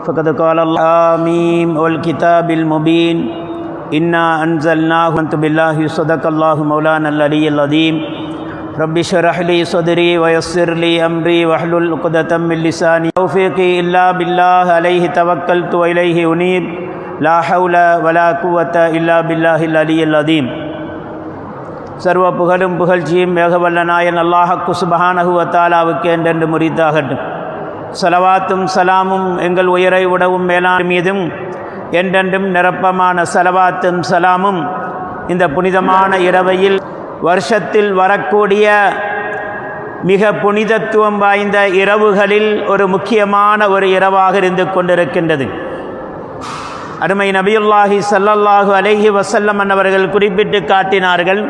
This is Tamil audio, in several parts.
فقد قال الله آمين والكتاب المبين إنا أنزلناه آمنت بالله صدق الله مولانا العلي العظيم رب اشرح لي صدري ويسر لي أمري واحلل عقدة من لساني توفيقي إلا بالله عليه توكلت وإليه أنيب لا حول ولا قوة إلا بالله العلي العظيم. சர்வ புகழும் புகழ்ச்சியும் மேகவல்ல நாயன் அல்லாஹ்க்கு சுப்ஹானஹு வ தஆலாவுக்கு என்றென்று முரித்தாகட்டும். ஸலவாத்தும் சலாமும் எங்கள் உயரை விடவும் மேலான மீதும் என்றென்றும் நிரப்பமான ஸலவாத்தும் சலாமும் இந்த புனிதமான இரவையில் வருஷத்தில் வரக்கூடிய மிக புனிதத்துவம் வாய்ந்த இரவுகளில் ஒரு முக்கியமான ஒரு இரவாக இருந்து கொண்டிருக்கின்றது. அருமை நபியுல்லாஹி ஸல்லல்லாஹு அலைஹி வஸல்லம் அவர்கள் குறிப்பிட்டு காட்டினார்கள்,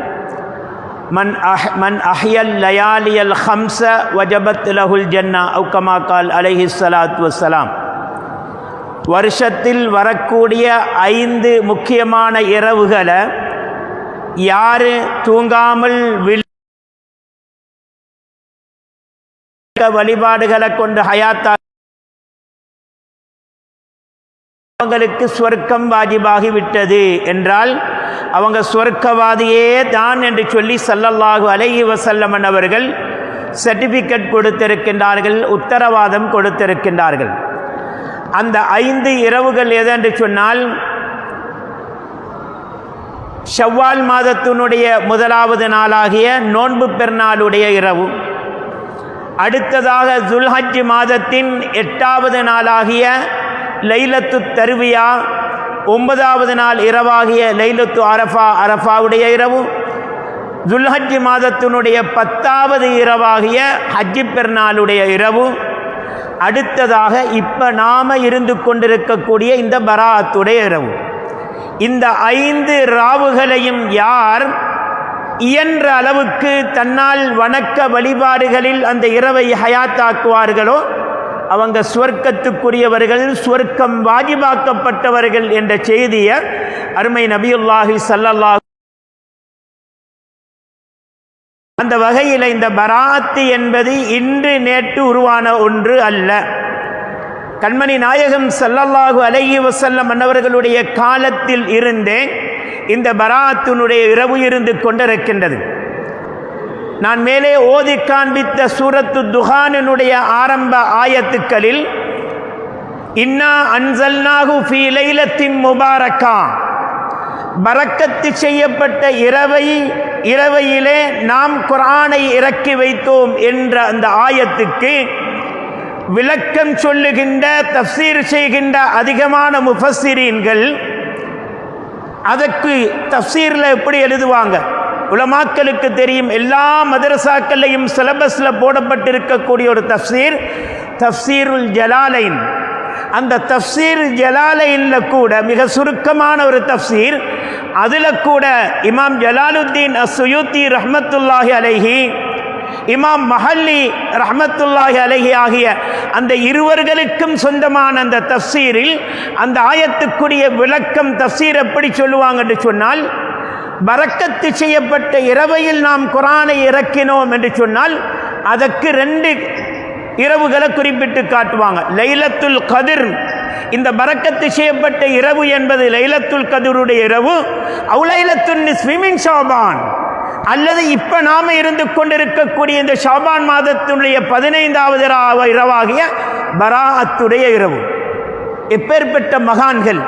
மன் அஹ்யல் லயாலியல் ஹம்ஸ வஜபத் லஹுல் ஜன்னா அவ் கமா கால் அலைஹி ஸலாத்து வஸ்ஸலாம். வருஷத்தில் வரக்கூடிய 5 முக்கியமான இரவுகளை யார் தூங்காமல் வழிபாடுகளை கொண்டு ஹயாத்தா அவங்களுக்கு சொர்க்கம் வாஜிபாகி விட்டது என்றால் அவங்க சொர்க்கவாதியே தான் என்று சொல்லி ஸல்லல்லாஹு அலைஹி வஸல்லம் அவர்கள் சர்டிஃபிகேட் கொடுத்திருக்கின்றார்கள், உத்தரவாதம் கொடுத்திருக்கின்றார்கள். அந்த 5 இரவுகள் எதென்று சொன்னால், ஷவ்வால் மாதத்தினுடைய முதலாவது நாளாகிய நோன்பு பெருநாளுடைய இரவு, அடுத்ததாக துல்ஹஜ் மாதத்தின் 8வது நாளாகிய லைலத்து தர்வியா, 9வது நாள் இரவாகிய லைலத்து அரஃபாவுடைய இரவு, துல்ஹஜ் மாதத்தினுடைய 10வது இரவாகிய ஹஜ்ஜி பெருநாளுடைய இரவு, அடுத்ததாக இப்போ நாம் இருந்து கொண்டிருக்கக்கூடிய இந்த பராத்துடைய இரவு. இந்த 5 ராவுகளையும் யார் இயன்ற அளவுக்கு தன்னால் வணக்க வழிபாடுகளில் அந்த இரவை ஹயாத்தாக்குவார்களோ அவங்க சுவர்க்கத்துக்குரியவர்கள், சுவர்க்கம் வாஜிபாக்கப்பட்டவர்கள் என்ற செய்தியை அருமை நபியுல்லாஹி ஸல்லல்லாஹு. அந்த வகையில் இந்த பராத்து என்பது இன்று நேற்று உருவான ஒன்று அல்ல. கண்மணி நாயகம் ஸல்லல்லாஹு அலைஹி வஸல்லம் அவர்களுடைய காலத்தில் இருந்தே இந்த பராத்தினுடைய இரவு இருந்து கொண்டிருக்கின்றது. நான் மேலே ஓதி காண்பித்த சூரத்து துஹானினுடைய ஆரம்ப ஆயத்துக்களில் இன்னா அன்சல்நாஹு ஃபீ லைலத்தின் முபாரக்கா, பரக்கத்து செய்யப்பட்ட இரவையிலே நாம் குர்ஆனை இறக்கி வைத்தோம் என்ற அந்த ஆயத்துக்கு விளக்கம் சொல்லுகின்ற, தஃப்சீர் செய்கின்ற அதிகமான முஃபஸ்ஸிரீன்கள் அதற்கு தஃப்சீரில் எப்படி எழுதுவாங்க? உலமாக்களுக்கு தெரியும், எல்லா மதரசாக்கள்லையும் சிலபஸில் போடப்பட்டிருக்கக்கூடிய ஒரு தஃப்சீர் தஃப்சீருல் ஜலாலைன். அந்த தஃப்சீர் ஜலாலைனில் கூட மிக சுருக்கமான ஒரு தஃப்சீர், அதில் கூட இமாம் ஜலாலுத்தீன் அஸ்ஸுயூத்தி ரஹ்மத்துல்லாஹி அலைஹி, இமாம் மஹல்லி ரஹ்மத்துல்லாஹி அலைஹி ஆகிய அந்த இருவர்களுக்கும் சொந்தமான அந்த தஃப்சீரில் அந்த ஆயத்துக்குரிய விளக்கம் தஃப்சீர் எப்படி சொல்லுவாங்க என்று சொன்னால், பரக்கத்து செய்யப்பட்ட இரவையில் நாம் குர்ஆனை இறக்கினோம் என்று சொன்னால் அதற்கு 2 இரவுகளை குறிப்பிட்டு காட்டுவாங்க. லைலத்துல் கதிர், இந்த பரக்கத்து செய்யப்பட்ட இரவு என்பது லைலத்துல் கதிருடைய இரவு, அவு லைலத்துன் நிஸ்ஃபி மின் ஷாபான், அல்லது இப்போ நாம் இருந்து கொண்டிருக்கக்கூடிய இந்த ஷாபான் மாதத்துடைய 15வது இரவாகிய பராஅத்துடைய இரவு. எப்பேற்பட்ட மகான்கள்!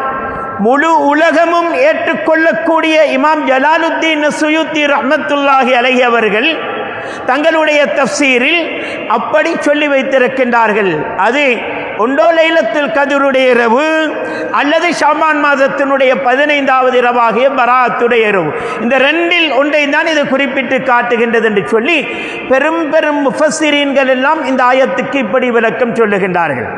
முழு உலகமும் ஏற்றுக்கொள்ளக்கூடிய இமாம் ஜலாலுத்தீன் சுயூத்தி ரஹ்மத்துல்லாஹி அலைஹி அவர்கள் தங்களுடைய தஃப்சீரில் அப்படி சொல்லி வைத்திருக்கின்றார்கள். அது ஒன்றோ லைலத்துல் கதிருடைய இரவு அல்லது ஷாபான் மாதத்தினுடைய 15வது இரவாகிய பராஅத்துடைய இரவு. இந்த 2இல் ஒன்றை தான் இது குறிப்பிட்டு காட்டுகின்றது என்று சொல்லி பெரும் பெரும் முஃபஸ்ஸிரீன்கள் எல்லாம் இந்த ஆயத்துக்கு இப்படி விளக்கம் சொல்லுகின்றார்கள்.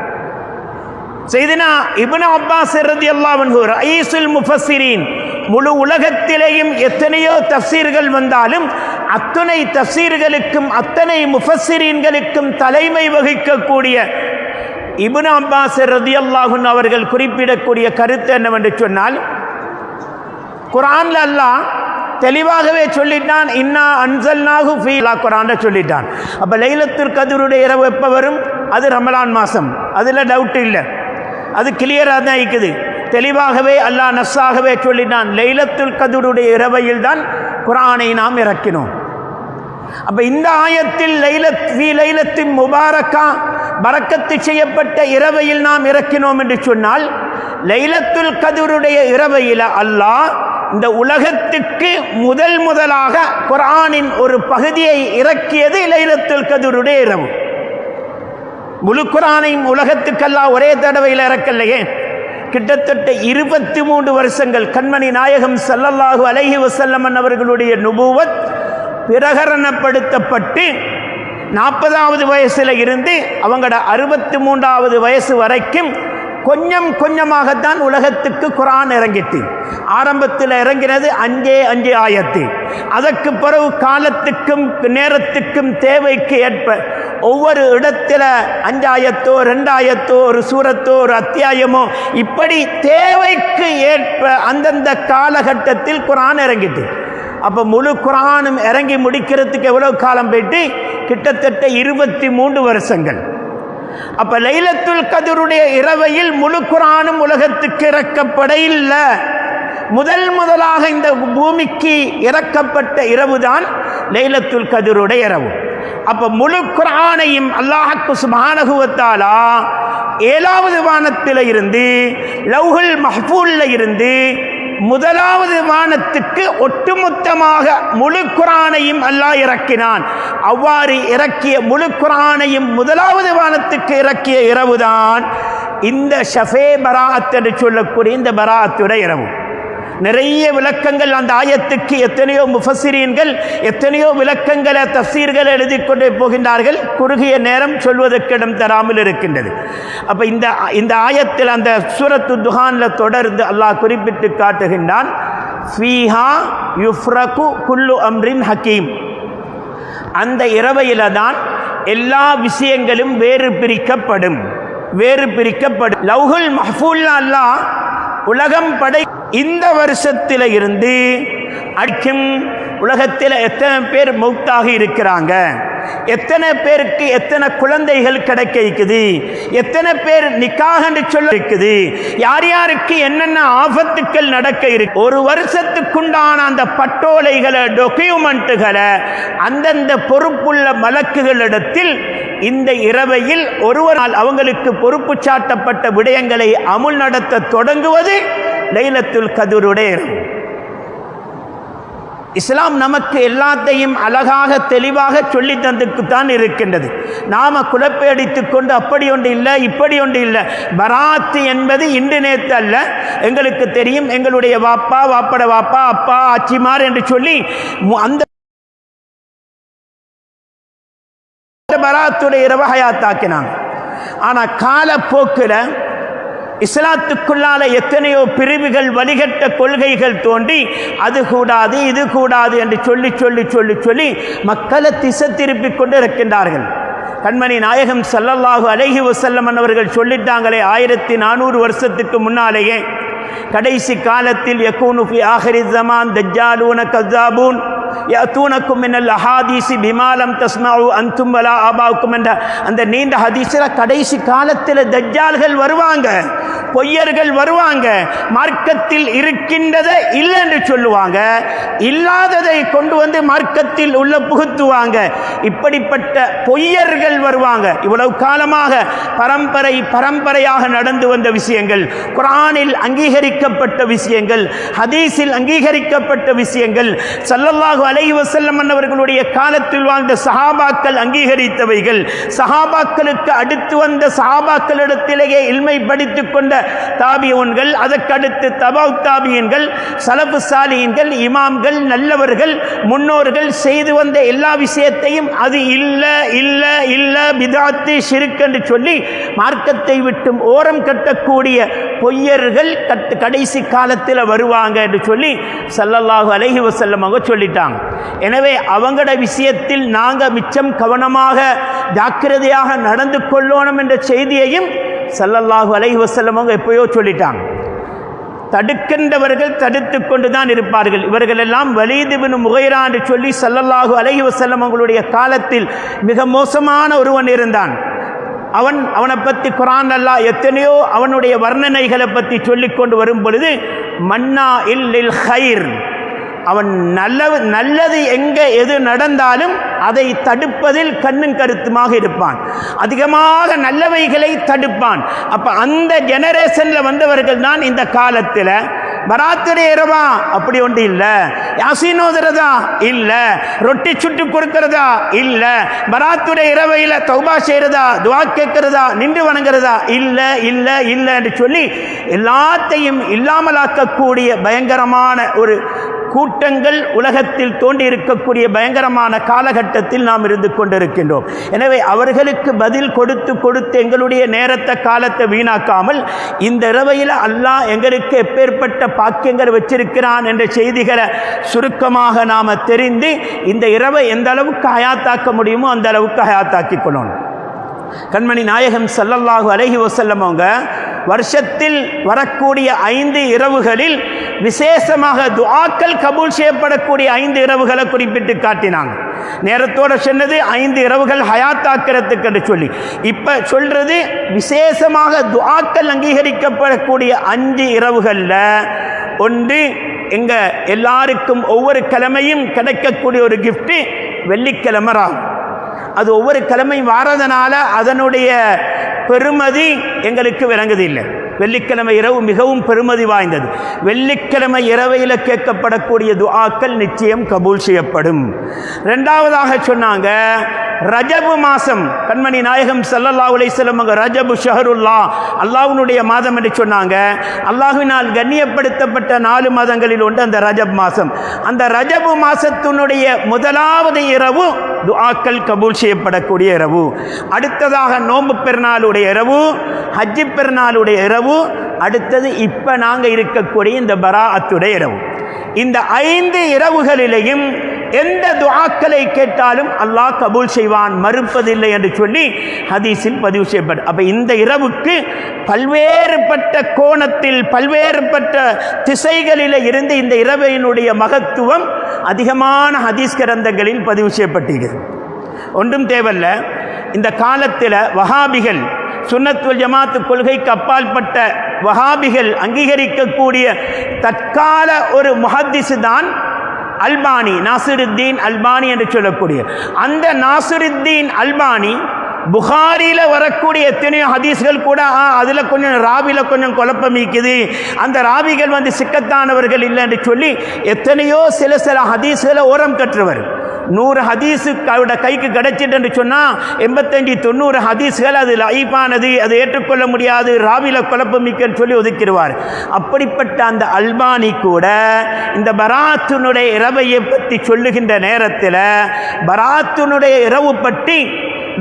சையதுனா இப்னு அப்பாஸ் ரலியல்லாஹு அன்ஹு ரயீசுல் முஃபஸ்ஸிரீன், முழு உலகத்திலேயும் எத்தனையோ தஃப்சீர்கள் வந்தாலும் அத்தனை தஃப்சீர்களுக்கும் அத்தனை முஃபஸ்ஸிரீன்களுக்கும் தலைமை வகிக்கக்கூடிய இப்னு அப்பாஸ் ரலியல்லாஹு அன்ஹு அவர்கள் குறிப்பிடக்கூடிய கருத்து என்னவென்று சொன்னால், குர்ஆன்ல அல்லாஹ் தெளிவாகவே சொல்லிட்டான், இன்னா அன்சல்நாஹு ஃபீ, குர்ஆன்ல சொல்லிட்டான். அப்போ லைலத்துல் கத்ருடைய இரவு எப்போ வரும்? அது ரமலான் மாதம், அதில் டவுட் இல்லை. அது கிளியராக தான் இருக்குது. தெளிவாகவே அல்லாஹ் நஸ்ஸாகவே சொல்லினான், லைலத்துல் கத்ருடைய இரவையில் தான் குர்ஆனை நாம் இறக்கினோம். அப்ப இந்த ஆயத்தில் லைலத்தின் முபாரக்கா பரக்கத்து செய்யப்பட்ட இரவையில் நாம் இறக்கினோம் என்று சொன்னால், லைலத்துல் கத்ருடைய இரவையில் அல்லாஹ் இந்த உலகத்துக்கு முதலாக குர்ஆனின் ஒரு பகுதியை இறக்கியது லைலத்துல் கத்ருடைய இரவு. முழு குர்ஆனையும் உலகத்துக்கெல்லாம் ஒரே தடவையில் இறக்கலையே. கிட்டத்தட்ட 23 வருஷங்கள் கண்மணி நாயகம் ஸல்லல்லாஹு அலைஹி வஸல்லம் அவர்களுடைய நுபுவத் பிரகரணப்படுத்தப்பட்டு 40வது வயசுல இருந்து அவங்களோட 63வது வயசு வரைக்கும் கொஞ்சம் கொஞ்சமாகத்தான் உலகத்துக்கு குர்ஆன் இறங்கிட்டு. ஆரம்பத்தில் இறங்கினது 5 ஆயத்து. அதற்கு பிறகு காலத்துக்கும் நேரத்துக்கும் தேவைக்கு ஏற்ப ஒவ்வொரு இடத்துல 5 ஆயத்தோ 2 ஆயத்தோ ஒரு சூரத்தோ ஒரு அத்தியாயமோ இப்படி தேவைக்கு ஏற்ப அந்தந்த காலகட்டத்தில் குர்ஆன் இறங்கிட்டு. அப்போ முழு குர்ஆனும் இறங்கி முடிக்கிறதுக்கு எவ்வளவு காலம் போயிட்டு? கிட்டத்தட்ட 23 வருஷங்கள். அப்ப லைலத்துல் கத்ருடைய இரவையில் முழு குர்ஆனும் உலகத்துக்கு இறக்கப்பட இல்லை. முதலாக இந்த பூமிக்கு இறக்கப்பட்ட இரவுதான் லைலத்துல் கத்ருடைய இரவு. அப்ப முழு குர்ஆனையும் அல்லாஹ் சுப்ஹானஹு வ தஆலா 7வது வானத்தில் இருந்து லவ்ஹுல் மஹ்ஃபூல்ல இருந்து முதலாவது வானத்துக்கு ஒட்டுமொத்தமாக முழு குர்ஆனையும் அல்லாஹ் இறக்கினான். அவ்வாறு இறக்கிய முழு குர்ஆனையும் முதலாவது வானத்துக்கு இறக்கிய இரவுதான் இந்த ஷஃபே பராஅத் என்று சொல்லக்கூடிய இந்த பராஅத்துடைய இரவு. நிறைய விளக்கங்கள் அந்த ஆயத்துக்கு எத்தனையோ முஃபஸ்ஸிரீன்கள் எத்தனையோ விளக்கங்களை தஃசீர்களை எழுதி கொண்டே போகின்றார்கள். குறுகிய நேரம் சொல்வதற்கு இடம் தராமல் இருக்கின்றது. அப்போ இந்த ஆயத்தில் அந்த சூரத்து துஹான்ல தொடர்ந்து அல்லாஹ் குறிப்பிட்டு காட்டுகின்றான், ஃபீஹா யுஃப்ரகு குல்லு அம்ரின் ஹக்கீம். அந்த இரவையில தான் எல்லா விஷயங்களும் வேறு பிரிக்கப்படும். லவ்ஹுல் மஹ்ஃபூல்ல அல்லாஹ் உலகம் படை இந்த வருஷத்தில் இருந்து அடிக்கும் உலகத்தில் எத்தனை பேர் மௌத்தாகி இருக்கிறாங்க, எத்தனை பேருக்கு எத்தனை குழந்தைகள் கிடைக்க இருக்குது, எத்தனை பேர் நிக்காஹ் என்று சொல்ல இருக்குது, யார் யாருக்கு என்னென்ன ஆபத்துக்கள் நடக்க இருக்கு, ஒரு வருஷத்துக்குண்டான அந்த பட்டோலைகளை டாக்குமெண்ட்டுகளை அந்தந்த பொறுப்புள்ள மலக்குகளிடத்தில் இந்த இரவையில் ஒருவரால் அவங்களுக்கு பொறுப்பு சாட்டப்பட்ட விடயங்களை அமுல் நடத்த தொடங்குவது லைலத்துல் கத்ருடைய இரவு. இஸ்லாம் நமக்கு எல்லாத்தையும் அழகாக தெளிவாக சொல்லி தந்துக்குத்தான் இருக்கின்றது. நாம குழப்படித்துக் கொண்டு அப்படி ஒன்று இல்லை இப்படி ஒன்று இல்லை. பராத்து என்பது இன்று நேற்று அல்ல. எங்களுக்கு தெரியும், எங்களுடைய வாப்பா வாப்பட வாப்பா அப்பா ஆச்சிமார் என்று சொல்லி அந்த பராத்துடைய இரவு ஹயாத்தாக்கினாங்க. ஆனா காலப்போக்கில் இஸ்லாத்துக்குள்ளால எத்தனையோ பிரிவுகள் வழிகட்ட கொள்கைகள் தோன்றி அது கூடாது இது கூடாது என்று சொல்லி சொல்லி சொல்லி சொல்லி மக்களை திசை திருப்பிக் கொண்டு இருக்கின்றார்கள். கண்மணி நாயகம் ஸல்லல்லாஹு அலைஹி வஸல்லம் அவர்கள் சொல்லிட்டாங்களே 1400 வருஷத்துக்கு முன்னாலேயே, கடைசி காலத்தில் யகூனு ஃபி ஆஹிரி ஸமான் தஜ்ஜாலூன கஸாபூன் யஅதூனக்கும் மினல் அஹாதீஸி பிமா லம் தஸ்மஉ அன்தும் வலா ஆபாவுக்கும் என்ற அந்த நீண்ட ஹதீஸில் கடைசி காலத்தில் தஜ்ஜால்கள் வருவாங்க, பொய்யர்கள் வருவாங்க, மார்க்கத்தில் இருக்கின்றதை இல்லை என்று சொல்லுவாங்க, இல்லாததை கொண்டு வந்து மார்க்கத்தில் உள்ள புகுத்துவாங்க. இப்படிப்பட்ட பொய்யர்கள் வருவாங்க. இவ்வளவு காலமாக பரம்பரையாக நடந்து வந்த விஷயங்கள், குர்ஆனில் அங்கீகரிக்கப்பட்ட விஷயங்கள், ஹதீஸில் அங்கீகரிக்கப்பட்ட விஷயங்கள், ஸல்லல்லாஹு அலைஹி வஸல்லம் அவர்களுடைய காலத்தில் வாழ்ந்த சஹாபாக்கள் அங்கீகரித்தவைகள், சஹாபாக்களுக்கு அடுத்து வந்த சஹாபாக்களிடத்திலேயே இல்மை படித்துக் கொண்ட தாபியூன்கள், அதற்கடுத்து தபவு தாபியன்கள், சலஃபு சாலிஹீன்கள், இமாம்கள், நல்லவர்கள், முன்னோர்கள் செய்து வந்த எல்லா விஷயத்தையும் அது இல்ல பிதாத்து ஷிர்க் என்று சொல்லி மார்க்கத்தை விட்டும் ஓரம் கட்டக்கூடிய பொய்யர்கள் கடைசி காலத்தில் வருவாங்க என்று சொல்லி ஸல்லல்லாஹு அலைஹி வஸல்லம் அவங்க சொல்லிட்டாங்க. எனவே அவங்களோட விஷயத்தில் நாங்கள் மிச்சம் கவனமாக ஜாக்கிரதையாக நடந்து கொள்ளணும் என்ற செய்தியையும் ஸல்லல்லாஹு அலைஹி வஸல்லம் அவங்க எப்பயோ சொல்லிட்டாங்க. தடுக்கின்றவர்கள் தடுத்து கொண்டு தான் இருப்பார்கள். இவர்கள் எல்லாம் வலீத் இப்னு முகைரா என்று சொல்லி ஸல்லல்லாஹு அலைஹி வஸல்லம் அவங்களுடைய காலத்தில் மிக மோசமான ஒருவன் இருந்தான். அவனை பற்றி குர்ஆன் அல்லாஹ் எத்தனையோ அவனுடைய வர்ணனைகளை பற்றி சொல்லிக்கொண்டு வரும் பொழுது மன்னா இல்லில் ஹைர், அவன் நல்லது எங்கே எது நடந்தாலும் அதை தடுப்பதில் கண்ணும் கருத்துமாக இருப்பான், அதிகமாக நல்லவைகளை தடுப்பான். அப்போ அந்த ஜெனரேஷனில் வந்தவர்கள் தான் இந்த காலத்தில் பராத்துடைய இரவா அப்படி ஒன்று இல்லை, யாசீனோதுறதா இல்லை, ரொட்டி சுட்டு கொடுக்கிறதா இல்லை, பராத்துடைய இரவையில் தௌபா செய்கிறதா, துவா கேட்கிறதா, நின்று வணங்குறதா இல்லை இல்லை இல்லை என்று சொல்லி எல்லாத்தையும் இல்லாமலாக்கக்கூடிய பயங்கரமான ஒரு கூட்டங்கள் உலகத்தில் தோன்றி இருக்கக்கூடிய பயங்கரமான காலகட்டத்தில் நாம் இருந்து கொண்டிருக்கின்றோம். எனவே அவர்களுக்கு பதில் கொடுத்து எங்களுடைய நேரத்தை காலத்தை வீணாக்காமல் இந்த இரவையில் அல்லாஹ் எங்களுக்கு எப்பேற்பட்ட பாக்கியங்கள் வச்சிருக்கிறான் என்ற செய்திகளை சுருக்கமாக நாம் தெரிந்து இந்த இரவை எந்த அளவுக்கு ஹயாத்தாக்க முடியுமோ அந்த அளவுக்கு ஹயாத்தாக்கி கொள்ளணும். கண்மணி நாயகம் ஸல்லல்லாஹு அலைஹி வஸல்லம் அவங்க வருஷத்தில் வரக்கூடிய 5 இரவுகளில் விசேஷமாக துஆக்கள் கபூல் செய்யப்படக்கூடிய 5 இரவுகளை குறிப்பிட்டு காட்டினாங்க. நேரத்தோடு சொன்னது 5 இரவுகள் ஹயாத்தாக்கிறதுக்கு என்று சொல்லி, இப்போ சொல்றது விசேஷமாக துஆக்கள் அங்கீகரிக்கப்படக்கூடிய 5 இரவுகளில் ஒன்று எங்க எல்லாருக்கும் ஒவ்வொரு கிழமையும் கிடைக்கக்கூடிய ஒரு கிஃப்ட் வெள்ளிக்கிழமை ராவு. அது ஒவ்வொரு கிழமையும் வாரதனால அதனுடைய பெருமதி எங்களுக்கு விளங்குதில்லை. வெள்ளிக்கிழமை இரவு மிகவும் பெருமதி வாய்ந்தது. வெள்ளிக்கிழமை இரவையில் கேட்கப்படக்கூடிய துஆக்கள் நிச்சயம் கபூல் செய்யப்படும். இரண்டாவதாக சொன்னாங்க ரஜபு மாதம். கண்மணி நாயகம் ஸல்லல்லாஹு அலைஹி வஸல்லம் ரஜபு ஷஹருல்லாஹ், அல்லாஹ்வுடைய மாதம் என்று சொன்னாங்க. அல்லாஹ்வினால் கண்ணியப்படுத்தப்பட்ட 4 மாதங்களில் ஒன்று அந்த ரஜப் மாதம். அந்த ரஜபு மாதத்தினுடைய முதலாவது இரவு துஆக்கள் கபூல் செய்யப்படக்கூடிய இரவு. அடுத்ததாக நோன்பு பெருநாளுடைய இரவு, ஹஜ்ஜி பெருநாளுடைய இரவு, அடுத்தது இப்போ நாங்கள் இருக்கக்கூடிய இந்த பராஅத்துடைய இரவு. இந்த 5 இரவுகளிலேயும் எந்த துஆக்களை கேட்டாலும் அல்லாஹ் கபூல் செய்வான், மறுப்பதில்லை என்று சொல்லி ஹதீஸில் பதிவு செய்யப்படும். அப்போ இந்த இரவுக்கு பல்வேறுபட்ட கோணத்தில் பல்வேறுபட்ட திசைகளில் இருந்து இந்த இரவினுடைய மகத்துவம் அதிகமான ஹதீஸ் கிரந்தங்களில் பதிவு செய்யப்பட்டிருக்கிறது. ஒன்றும் தேவையில்ல, இந்த காலத்தில் வஹாபிகள், சுன்னத் வல் ஜமாத் கொள்கைக்கு அப்பாற்பட்ட வஹாபிகள் அங்கீகரிக்கக்கூடிய தற்கால ஒரு முஹத்திஸ் தான் அல்பானி, நாசிருத்தீன் அல்பானி என்று சொல்லக்கூடிய அந்த நாசிருத்தீன் அல்பானி புகாரியில் வரக்கூடிய எத்தனையோ ஹதீஸ்கள் கூட அதில் கொஞ்சம் ராவியில் கொஞ்சம் குழப்பம் இருக்குது, அந்த ராவிகள் சிக்கத்தானவர்கள் இல்லை என்று சொல்லி எத்தனையோ சில ஹதீஸ்களை ஓரம் கற்றுவர். 100 ஹதீஸு அவருடைய கைக்கு கிடைச்சிட்டு என்று சொன்னால் 85-90 ஹதீஸ்கள் அது லைஃபானது, அது ஏற்றுக்கொள்ள முடியாது, ராவியில் குழப்பமிக்கன்னு சொல்லி ஒதுக்கிடுவார். அப்படிப்பட்ட அந்த அல்பானி கூட இந்த பராத்துனுடைய இரவையை பற்றி சொல்லுகின்ற நேரத்தில் பராத்துனுடைய இரவு பற்றி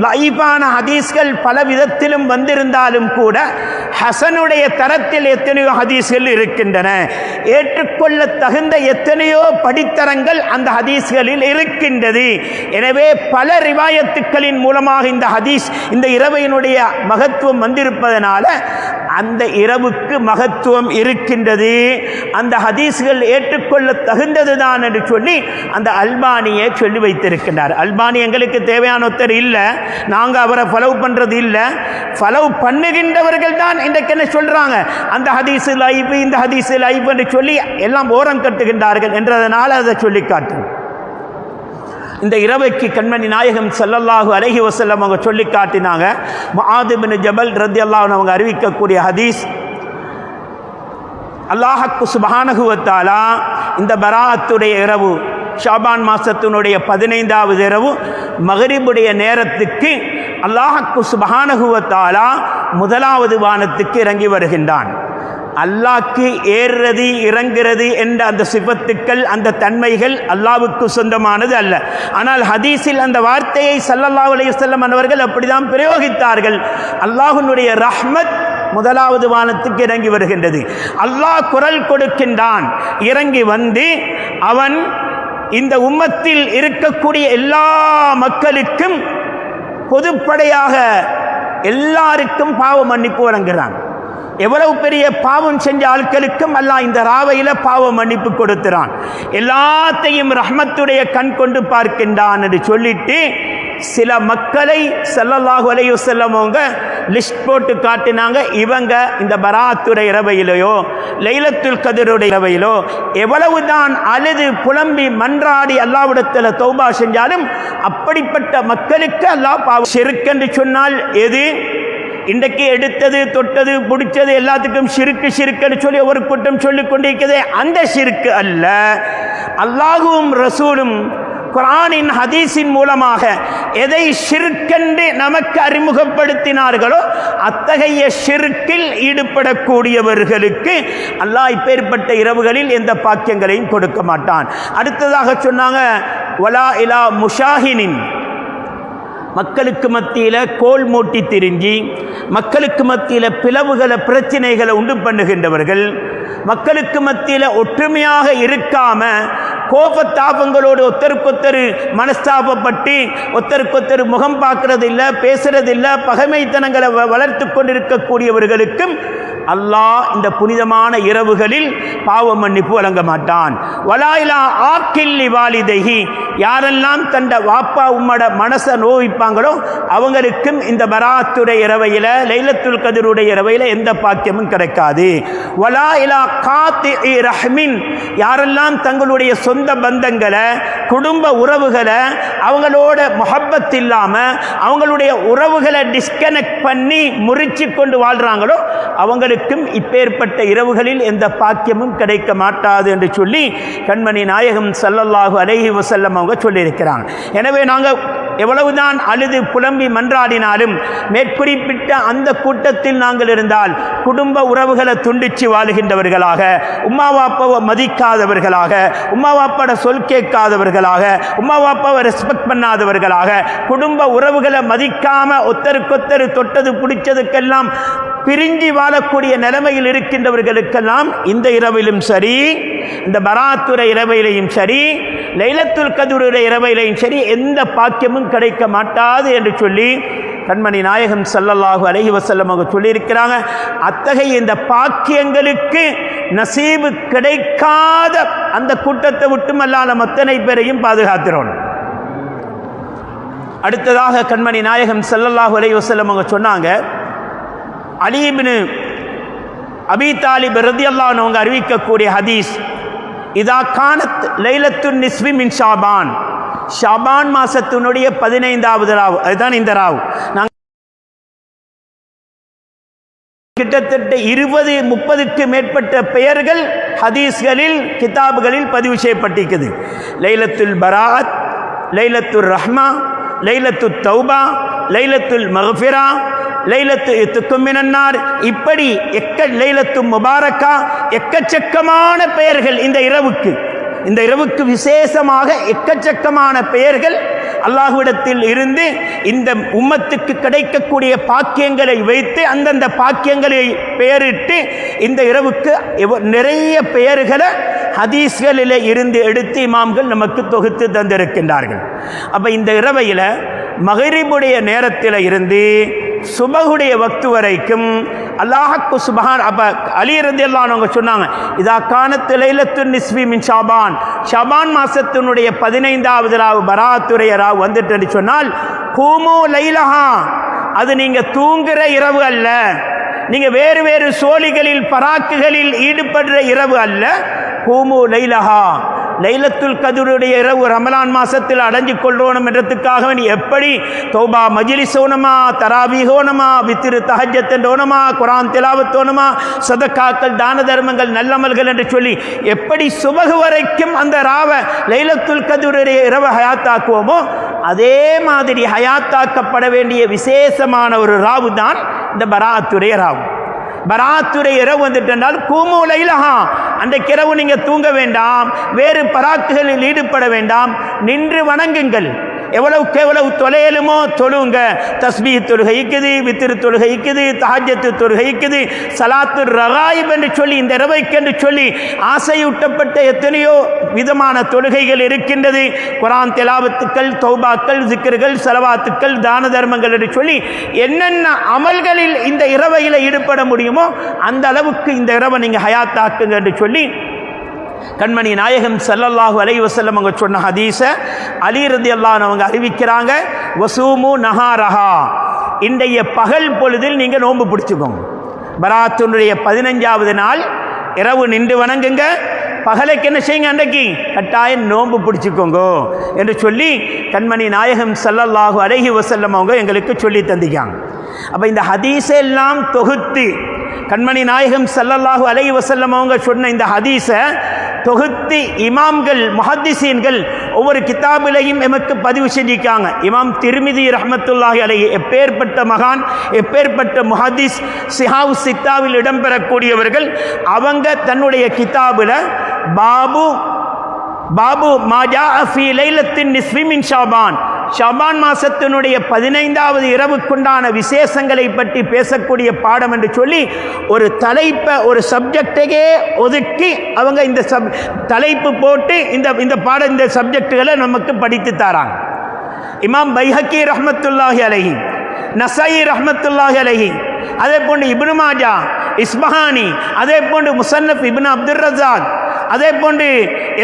லைஃபான ஹதீஸ்கள் பல விதத்திலும் வந்திருந்தாலும் கூட ஹசனுடைய தரத்தில் எத்தனையோ ஹதீஸ்கள் இருக்கின்றன, ஏற்றுக்கொள்ள தகுந்த எத்தனையோ படித்தரங்கள் அந்த ஹதீஸ்களில் இருக்கின்றது. எனவே பல ரிவாயத்துக்களின் மூலமாக இந்த ஹதீஸ், இந்த இரவையினுடைய மகத்துவம் வந்திருப்பதனால அந்த இரவுக்கு மகத்துவம் இருக்கின்றது, அந்த ஹதீஸ்கள் ஏற்றுக்கொள்ள தகுந்தது தான் என்று சொல்லி அந்த அல்பானியை சொல்லி வைத்திருக்கின்றார். அல்பானி எங்களுக்கு தேவையான ஒருத்தர் இல்லை, நாங்கள் அவரை ஃபாலோ பண்ணுறது இல்லை, ஃபாலோ பண்ணுகின்றவர்கள் தான் இன்றைக்கு என்ன சொல்கிறாங்க, அந்த ஹதீஸு லைஃப் இந்த ஹதீஸு லைஃப் என்று சொல்லி எல்லாம் ஓரம் கட்டுகின்றார்கள் என்றதனால் அதை சொல்லி காட்டும். இந்த இரவைக்கு கண்மணி நாயகம் ஸல்லல்லாஹு அலைஹி வஸல்லம் அவங்க சொல்லி காட்டினாங்க. முஆத் இப்னு ஜபல் ரலியல்லாஹு அன்ஹு அவங்க அறிவிக்கக்கூடிய ஹதீஸ், அல்லாஹ் சுப்ஹானஹு வ தஆலா இந்த பராஅத்துடைய இரவு ஷாபான் மாசத்தினுடைய 15வது இரவு மக்ரிபுடைய நேரத்துக்கு அல்லாஹ் சுப்ஹானஹு வ தஆலா முதலாவது வானத்துக்கு இறங்கி வருகின்றான். அல்லாஹ்க்கு ஏறுறது இறங்குறது என்ற அந்த சிபத்துக்கள், அந்த தன்மைகள் அல்லாஹ்வுக்கு சொந்தமானது அல்ல. ஆனால் ஹதீஸில் அந்த வார்த்தையை ஸல்லல்லாஹு அலைஹி வஸல்லம் அவர்கள் அப்படிதான் பிரயோகித்தார்கள். அல்லாஹ்வுடைய ரஹ்மத் முதலாவது வானத்துக்கு இறங்கி வருகின்றது. அல்லாஹ் குரல் கொடுக்கின்றான், இறங்கி வந்து அவன் இந்த உம்மத்தில் இருக்கக்கூடிய எல்லா மக்களுக்கும் பொதுப்படையாக எல்லாருக்கும் பாவ மன்னிப்பு வழங்குகிறான். எவ்வளவு பெரிய பாவம் செஞ்ச ஆட்களுக்கும் அல்லாஹ் இந்த ராவையில் பாவ மன்னிப்பு கொடுக்கிறான். எல்லாத்தையும் ரஹ்மத்துடைய கண் கொண்டு பார்க்கின்றான் என்று சொல்லிட்டு சில மக்களை ஸல்லல்லாஹு அலைஹி வஸல்லம் அவங்க லிஸ்ட் போட்டு காட்டினாங்க. இவங்க இந்த பராத்துடைய இரவையிலோ லைலத்துல் கத்ருடைய இரவையிலோ எவ்வளவுதான் அழுது புலம்பி மன்றாடி அல்லாஹ்விடத்தில் தௌபா செஞ்சாலும் அப்படிப்பட்ட மக்களுக்கு அல்லாஹ் பாவம். ஷிர்க் என்று சொன்னால் எது? இன்றைக்கு எடுத்தது தொட்டது பிடிச்சது எல்லாத்துக்கும் ஷிர்க்குன்னு சொல்லி ஒரு கூட்டம் சொல்லிக் கொண்டிருக்கிறதே, அந்த ஷிர்க் அல்ல. அல்லாஹுவும் ரசூலும் குர்ஆனின் ஹதீஸின் மூலமாக எதை ஷிர்க்கென்று நமக்கு அறிமுகப்படுத்தினார்களோ அத்தகைய ஷிர்க்கில் ஈடுபடக்கூடியவர்களுக்கு அல்லாஹ் இப்பேற்பட்ட இரவுகளில் எந்த பாக்கியங்களையும் கொடுக்க மாட்டான். அடுத்ததாக சொன்னாங்க வலா இலா முஷாஹினின், மக்களுக்கு மத்தியில் கோல் மூட்டி திரிஞ்சி மக்களுக்கு மத்தியில் பிளவுகளை பிரச்சனைகளை உண்டு பண்ணுகின்றவர்கள், மக்களுக்கு மத்தியில் ஒற்றுமையாக இருக்காம கோபத்தாபங்களோடு ஒத்தருக்கொத்தரு மனஸ்தாபப்பட்டு ஒத்தருக்கொத்தரு முகம் பார்க்கறது இல்லை, பேசுறது இல்லை, பகைமைத்தனங்களை வளர்த்து கொண்டிருக்கக்கூடியவர்களுக்கும் அல்லாஹ் இந்த புனிதமான இரவுகளில் பாவ மன்னிப்பு வழங்க மாட்டான். வலாயிலா ஆக்கில்லி வாலிதைஹி, யாரெல்லாம் தண்ட வாப்பா உம்மட மனசை நோவிப்பாங்களோ அவங்களுக்கும் இந்த பராத்துடைய இரவையில் லைலத்துல் கத்ருடைய இரவையில் எந்த பாக்கியமும் கிடைக்காது. வலாயிலா காத்தி ரஹ்மின், யாரெல்லாம் தங்களுடைய சொந்த பந்தங்களை குடும்ப உறவுகளை அவங்களோட முஹப்பத் இல்லாமல் அவங்களுடைய உறவுகளை டிஸ்கனெக்ட் பண்ணி முறிச்சு கொண்டு வாழ்கிறாங்களோ அவங்களுக்கும் இப்பேற்பட்ட இரவுகளில் எந்த பாக்கியமும் கிடைக்க மாட்டாது என்று சொல்லி கண்மணி நாயகம் ஸல்லல்லாஹு அலைஹி வஸல்லம் அவங்க சொல்லியிருக்கிறாங்க. எனவே நாங்கள் எவ்வளவுதான் அழுது புலம்பி மன்றாடினாலும் மேற்குறிப்பிட்ட அந்த கூட்டத்தில் நாங்கள் இருந்தால் குடும்ப உறவுகளை துண்டிச்சு வாழுகின்றவர்களாக, உம்மா வாப்பாவை மதிக்காதவர்களாக, உம்மா வாப்பாட சொல் கேட்காதவர்களாக, உம்மா வாப்பாவை ரெஸ்பெக்ட் பண்ணாதவர்களாக, குடும்ப உறவுகளை மதிக்காம ஒத்தருக்கொத்தரு தொட்டது பிடிச்சதுக்கெல்லாம் பிரிஞ்சி வாழக்கூடிய நிலைமையில் இருக்கின்றவர்களுக்கெல்லாம் இந்த இரவிலும் சரி, இந்த பராத்துரை இரவையிலையும் சரி, லைலத்துல் கத்ருடைய இரவையிலையும் சரி எந்த பாக்கியமும் கிடைக்க மாட்டாது என்று சொல்லி கண்மணி நாயகம் ஸல்லல்லாஹு அலைஹி வஸல்லம் அவங்க சொல்லியிருக்கிறாங்க. அத்தகைய இந்த பாக்கியங்களுக்கு நசீபு கிடைக்காத அந்த கூட்டத்தை விட்டுமல்லாத அத்தனை பேரையும் பாதுகாத்துறோம். அடுத்ததாக கண்மணி நாயகம் ஸல்லல்லாஹு அலைஹி வஸல்லம் அவங்க சொன்னாங்க, அலி இப்னு அபி தாலிப் ரலியல்லாஹு அன்ஹு அறிவிக்கக்கூடிய ஹதீஸ், இதா கானத் லைலத்துன் நிஸ்வி மின் ஷாபான், ஷாபான் மாசத்தினுடைய 15வது ராவு, அதுதான் இந்த ராவு. நாங்கள் கிட்டத்தட்ட 20-30க்கு மேற்பட்ட பெயர்கள் ஹதீஸ்களில் கிதாபுகளில் பதிவு செய்யப்பட்டிருக்குது. லைலத்துல் பராத், லைலத்துல் ரஹ்மா, லைலத்துல் தௌபா, லைலத்துல் மக்ஃபிரா, லைலத்து இத்துக்கும் மினன்னார், இப்படி லைலத்து முபாரக்கா, எக்கச்சக்கமான பெயர்கள் இந்த இரவுக்கு விசேஷமாக எக்கச்சக்கமான பெயர்கள் அல்லாஹ்விடத்தில் இருந்து இந்த உம்மத்துக்கு கிடைக்கக்கூடிய பாக்கியங்களை வைத்து அந்தந்த பாக்கியங்களை பெயரிட்டு இந்த இரவுக்கு நிறைய பெயர்களை ஹதீஸ்களில் இருந்து எடுத்து இமாம்கள் நமக்கு தொகுத்து தந்திருக்கின்றார்கள். அப்போ இந்த இரவையில் மக்ரிபுடைய நேரத்தில் இருந்து சுபகுடைய வக்து வரைக்கும் அல்லாஹ்க்கு சுப்ஹான். அப்போ அலி ரலியல்லாஹு அன்ஹு சொன்னாங்க, இதா கானத் லைலத்துன் நிஸ்வி மின் ஷாபான், ஷாபான் மாசத்தினுடைய 15வது ராவு பராத்துடைய ராவு வந்துட்டு சொன்னால் கூமு லைலஹா, அது நீங்கள் தூங்குகிற இரவு அல்ல, நீங்கள் வேறு வேறு சோழிகளில் பராக்குகளில் ஈடுபடுற இரவு அல்ல. கூமு லைலஹா, லைலத்துல் கத்ருடைய இரவு ரமலான் மாசத்தில் அடைஞ்சு கொள்ளணும் என்றதுக்காக வேண்டி எப்படி தௌபா மஜ்லிஸ் ஓனமா, தராவீஹ் ஓனமா, வித்ரு தஹஜ்ஜத் ஓனமா, குர்ஆன் திலாவத் ஓனமா, சதகாக்கள் தான தர்மங்கள் நல்லமல்கள் என்று சொல்லி எப்படி சுபஹ் வரைக்கும் அந்த ராவ லைலத்துல் கத்ருடைய இரவு ஹயாத்தாக்குவோமோ அதே மாதிரி ஹயாத்தாக்கப்பட வேண்டிய விசேஷமான ஒரு ராவு தான் இந்த பராத்துடைய ராவு. பராத்துடைய இரவு வந்துட்டால் கூமு லைலஹா, அன்றைக்கு இரவு நீங்கள் தூங்க வேண்டாம், வேறு பராக்குகளில் ஈடுபட வேண்டாம், நின்று வணங்குங்கள். எவ்வளவுக்கு எவ்வளவு தொலையலுமோ தொழுங்க. தஸ்பீஹ் தொழுகைக்குது, வித்திரு தொழுகைக்குது, தஹஜ்ஜத் தொழுகைக்குது, சலாத்து ரகாயிப் என்று சொல்லி இந்த இரவைக்கு என்று சொல்லி ஆசையூட்டப்பட்ட எத்தனையோ விதமான தொழுகைகள் இருக்கின்றது. குர்ஆன் திலாவத்துக்கள், தௌபாக்கள், ஜிக்ர்கள், ஸலவாத்துக்கள், தான தர்மங்கள் என்று சொல்லி என்னென்ன அமல்களில் இந்த இரவையில் ஈடுபட முடியுமோ அந்த அளவுக்கு இந்த இரவை நீங்கள் ஹயாத்தாக்குங்க என்று சொல்லி கண்மணி நாயகம் ஸல்லல்லாஹு அலைஹி வஸல்லம் அவங்க சொன்ன ஹதீஸை அலி ரலியல்லாஹு அன்ஹு அவங்க அறிவிக்கிறாங்க. வசூமு நஹாரஹா, இன்றைய பகல் பொழுதில் நீங்கள் நோன்பு பிடிச்சுக்கோங்க. பராத்துனுடைய 15வது நாள் இரவு நின்று வணங்குங்க, பகலைக்கு என்ன செய்யுங்க, அன்றைக்கு கட்டாயம் நோன்பு பிடிச்சிக்கோங்க என்று சொல்லி கண்மணி நாயகம் ஸல்லல்லாஹு அலைஹி வஸல்லம் அவங்க எங்களுக்கு சொல்லி தந்திக்காங்க. அப்போ இந்த ஹதீஸை எல்லாம் தொகுத்து கண்மணி நாயகம் ஸல்லல்லாஹு அலைஹி வஸல்லம் அவங்க சொன்ன இந்த ஹதீஸை தொகுத்து இமாம்கள் முஹத்திஸீன்கள் ஒவ்வொரு கிதாபிலையும் எமக்கு பதிவு செஞ்சிருக்காங்க. இமாம் திர்மிதி ரஹ்மத்துல்லாஹி அலைஹி, எப்பேற்பட்ட மகான், எப்பேற்பட்ட முஹத்திஸ், சிஹாவு சித்தாவில் இடம்பெறக்கூடியவர்கள். அவங்க தன்னுடைய கிதாபில் பாபு மாஜா ஃபீ லைலத்தின் நிஸ்ஃபி மின் ஷாபான், ஷாபான் மாசத்தினுடைய 15வது இரவுக்குண்டான விசேஷங்களை பற்றி பேசக்கூடிய பாடம் என்று சொல்லி ஒரு தலைப்பை, ஒரு சப்ஜெக்டையே ஒதுக்கி அவங்க இந்த தலைப்பு போட்டு இந்த பாடம், இந்த சப்ஜெக்டுகளை நமக்கு படித்து தராங்க. இமாம் பைஹக்கி ரஹ்மத்துல்லாஹி அலைஹி, நஸாயி ரஹ்மத்துல்லாஹி அலைஹி, அதே போன்று இப்னு மாஜா, இஸ்பஹானி, அதே போன்று முஸன்னஃப் இப்னு அப்துர் ரஸாக், அதே போன்று